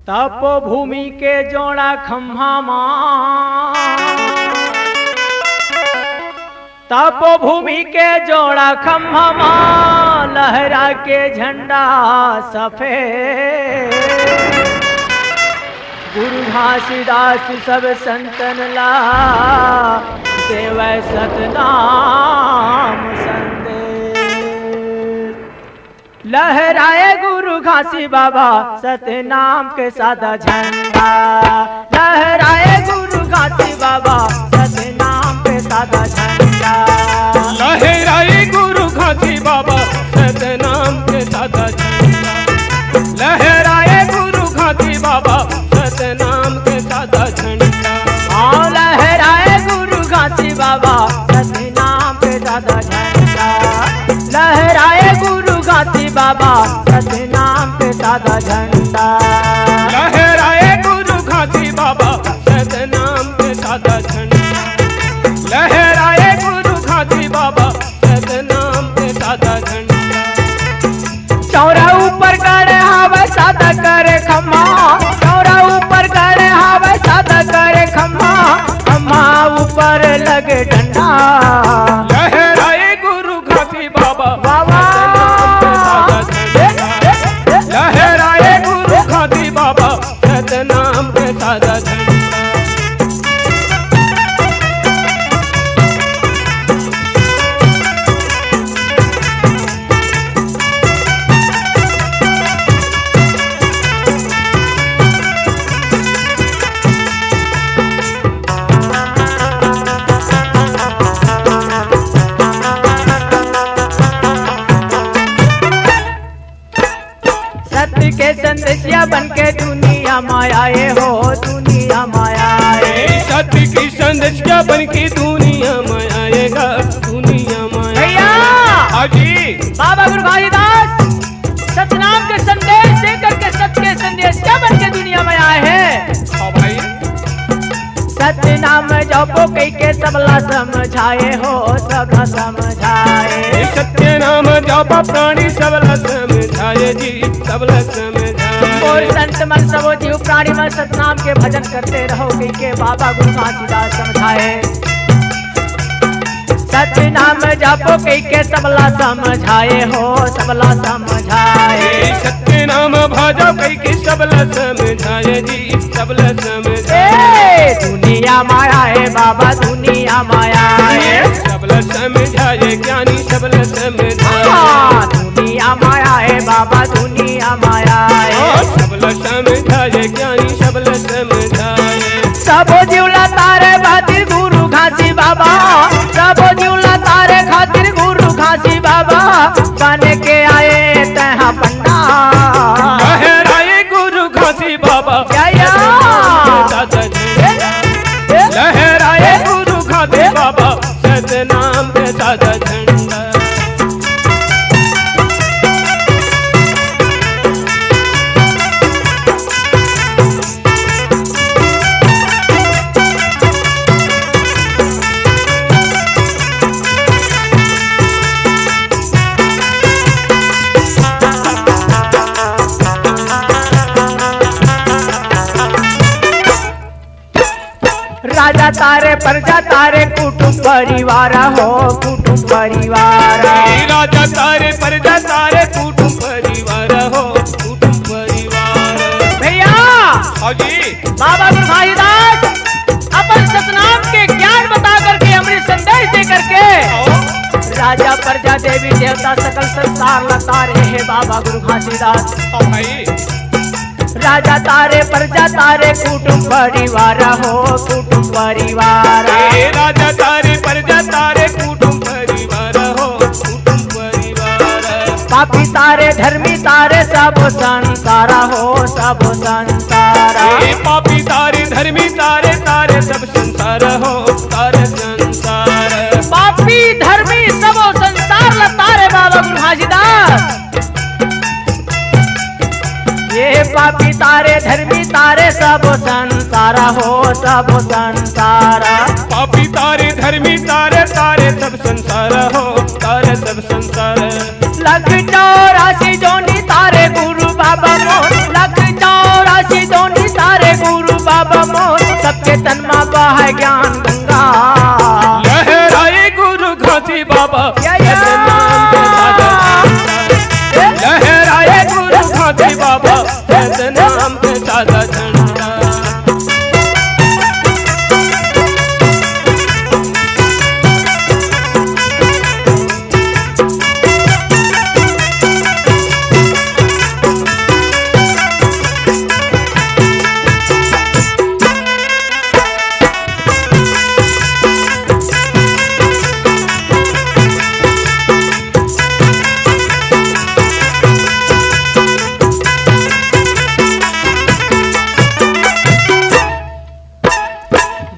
तपोभूमि के जोड़ा खम्हा मां, तपोभूमि के जोड़ा खम्हा मां, लहरा के झंडा सफेद। गुरु घासीदास सब संतन ला, देव सतनाम संदेश। लहराए गुरु घासी बाबा सतनाम के सादा झंडा, लहराए गुरु घासी बाबा सतनाम के सादा झंडा। लहराए गुरु घासी बाबा सतनाम के सादा झंडा, लहराए गुरु घासी बाबा सतनाम के सादा झंडा। हाँ लहराए गुरु घासी बाबा सतनाम के सादा झंडा, लहराए गुरु घासी बाबा सतनाम के सादा झंडा। लहराए गुरु घासी बाबा सतनाम के सादा झंडा, लहराए गुरु घासी बाबा सतनाम के सादा झंडा। चौरा ऊपर गड़े हावे सादा करे खम्मा, चौरा ऊपर गड़े हावे सादा करे खम्मा, खम्मा ऊपर लगे डंडा। लहराए गुरु घासी बाबा बाबा लहराए गुरु घासी बाबा सतनाम के सादा झंडा। सत्य के संदेशिया बन के दुनिया मायाए हो, दुनिया मायाए। सत्य की संदेशिया बन के दुनिया में आएगा, दुनिया में। भैया हाजी बाबा गुरु घासीदास सतनाम के संदेश देकर के सत्य के संदेशिया बन के दुनिया में आए हैं। हाँ भाई सत्य नाम जपो कई के सबला समझाए हो, सबला समझाए। सत्य नाम जापा प्राणी सबला समझाए जी, सबला समझाए। और संत मन सबो जीव प्राणी मन सतनाम के भजन करते रहो कई के बाबा गुरु घासीदास समझाए। सत्य नाम जपो कई के सबला समझाए हो, सबला समझाए। सत्य नाम भाजा कई के सबला समझाए जी, सबला समझाए। दुनिया माया है बाबा, दुनिया माया है, सबला समझाए ज्ञानी सबला समझाए। दुनिया माया है बाबा, दुनिया माया है, सबला समझाए ज्ञानी सबला समझाए। सबो जीवला तारे खातिर गुरु घासी बाबा, सबो जीवला तारे खातिर गुरु घासी बाबा, बन के आए तहा पंडा। लहराए गुरु घासी बाबा लहराए गुरु घासी बाबा सतनाम के सादा झंडा। राजा तारे प्रजा तारे कुटुंब परिवार हो, कुटुंब परिवार। राजा तारे प्रजा तारे कुटुंब परिवार हो, कुटुंब परिवार। भैया हाजी बाबा गुरु घासीदास अपन सतनाम के ज्ञान बता करके अमृत संदेश दे करके राजा प्रजा देवी देवता सकल संसार लतारे है बाबा गुरु घासीदास। राजा तारे प्रजा तारे कुटुंब परिवार हो, कुटुंब परिवार। राजा तारे प्रजा तारे कुटुंब परिवार हो, कुटुंब परिवार। पापी तारे धर्मी तारे सब संसार हो, सब संसार। पापी तारे धर्मी तारे तारे सब संसार हो, तारे संसार। पापी धर्मी सब संसार लतारे बाबा गुरु घासीदास। ये पापी तारे धर्मी तारे सब संसार हो, सब संसार। पापी तारे धर्मी तारे तारे सब संसार हो, तारे सब संसार। लख 84 जोनी तारे गुरु बाबा मोर, लख 84 जोनी है ज्ञान गंगा। लहराए गुरु घासी बाबा या, या। सतनाम के सादा झंडा। लहराए गुरु घासी बाबा सतनाम के सादा झंडा।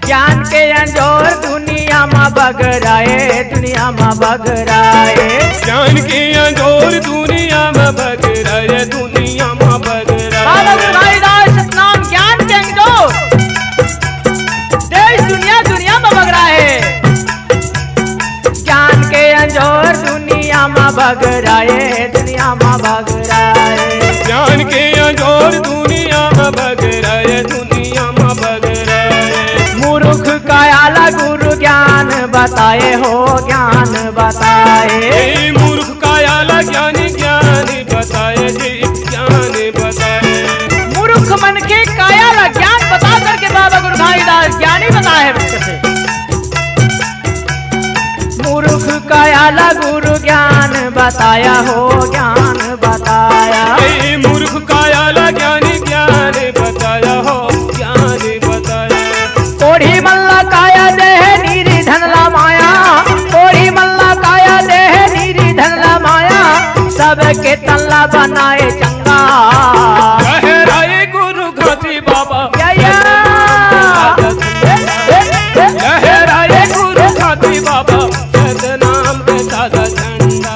ज्ञान के अंजोर दुनिया में बगराए, दुनिया में बगराए। ज्ञान के अंजोर दुनिया में बगराए, दुनिया में बाबा बगराए। गुरु भाईदास सतनाम ज्ञान के अंजोर देश दुनिया दुनिया में बगराए। ज्ञान के अंजोर दुनिया में बगराए, दुनिया में बगराए। ज्ञान के अंजोर दुनिया में बगराए, दुनिया में बगराए। मूर्ख कायाला गुरु ज्ञान बताए हो, ज्ञान बताए। ए मूर्ख कायाला ज्ञानी ज्ञानी बताए जी, ज्ञान बताए। मूर्ख मन के कायाला ज्ञान बता करके बाबा गुरु भाईदास ज्ञानी बताए बच्चे से। मूर्ख कायाला गुरु ज्ञान बताया हो, ज्ञान बताया। ए मूर्ख कायाला ज्ञानी ज्ञान बताया हो, ज्ञान बताया। कोढ़ी मल्ला काया देह नीरी धनला माया, कोढ़ी मल्ला काया देह नीरी धनला माया। सबके तल्ला बनाए चंगा। लहराए गुरु घासी बाबा या, या। लहराए गुरु घासी बाबा सतनाम के सादा झंडा।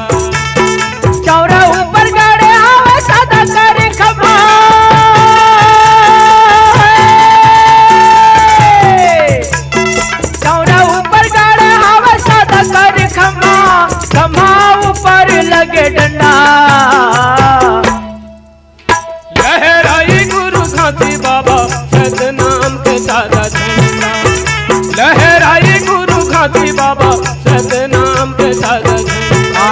चौरा ऊपर गड़े आवे सदा करे खबा। चौरा ऊपर गड़े आवे सदा करे खबा। खम्भा ऊपर लगे डंडा। लहराए गुरु घासी बाबा सतनाम के सादा झंडा। लहराए गुरु घासी बाबा सतनाम के सादा झंडा।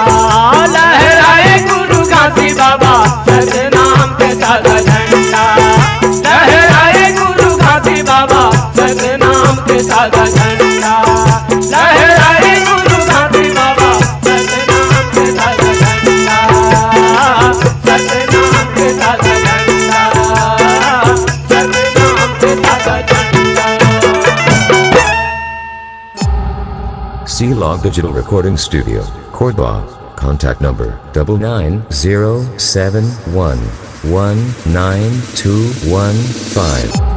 लहराए गुरु घासी बाबा सतनाम के सादा झंडा। लहराए गुरु घासी बाबा सतनाम के सादा झंडा। लहराए गुरु घासी बाबा सतनाम के सादा झंडा। सतनाम के सादा झंडा। सतनाम के सादा झंडा। C-Log Digital Recording Studio, Cordoba. Contact number 99071192115.